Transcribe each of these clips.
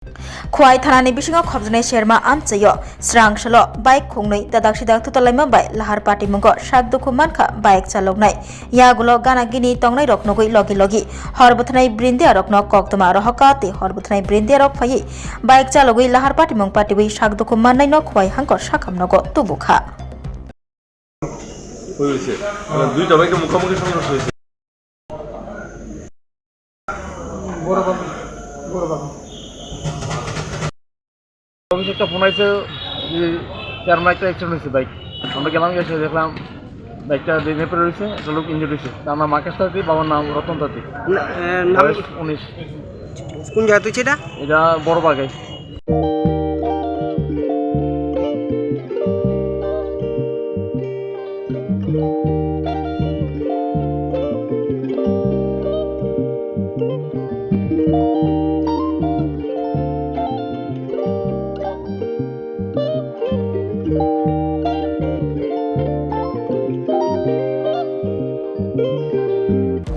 Khwai thanani bisingo khobjane sherma amchayo Swrangchalo bike khongnoi dadak sidak tutalaima bai lahar party mungo sak dukhu mankha bike chaloknai yagulo gana gini tongnai rok nogoi logi logi horbuthnai brindia rok nok koktoma rohaka te horbuthnai brindia rok phai bike chalogoi lahar party mung party bai sak dukhu mannai no khwai hangko sakam nogo tubukha হয়েছে দুইটা বাইকে মুখোমুখি সংঘর্ষ হয়েছে একটা phone আছে যে chairman একটা অ্যাক্সিডেন্ট হয়েছে বাইক আমরা গেলাম এসে দেখলাম বাইকটা ড্রেনে পড়ে রয়েছে একটা লোক ইনজুর্ড হয়েছে তার নাম আকাশ তাঁতি বাবার নাম রতন তাঁতি 19 কোন জায়গা তুই এটা বড় বাগাই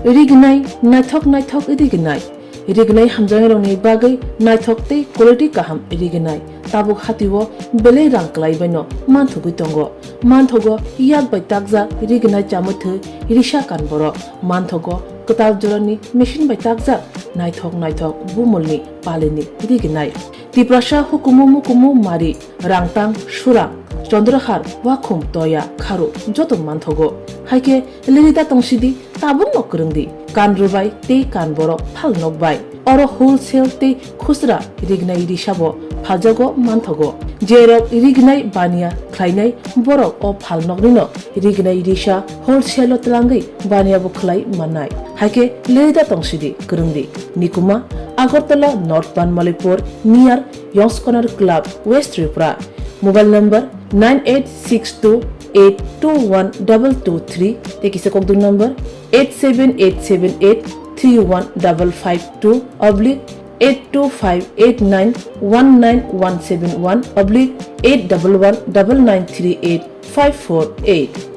Rignai naithok rignai hamjang roni bagai naithok tei quality kaham rignai tabuk hatiwo belai rang klai baino manthugui tongo manthogo yak bai takja rignai chamuthu risha kan boro manthogo kotal jorani machine bai takja naithok bumulni palini rignai tiprasha hukumu mari rangtang surang Chandrahar wakhum toya kharu joto manthogo haike lerida tongsidi tabung nokrungdi kanrubai te kanboro phal nokbai oro wholesale te khusra rignai risabo phajago manthogo jerok rignai bania khlainai borok o phal nokrino rignai risa wholesale tlangai bania bo khlai manai haike lerida tongsidi krungdi nikuma Agartala North Banmalipur near Youngskonar Club West Tripura Mobile number 9862821223 Take is a contact number 87878315552 oblique 82589191171 oblique 8119938 548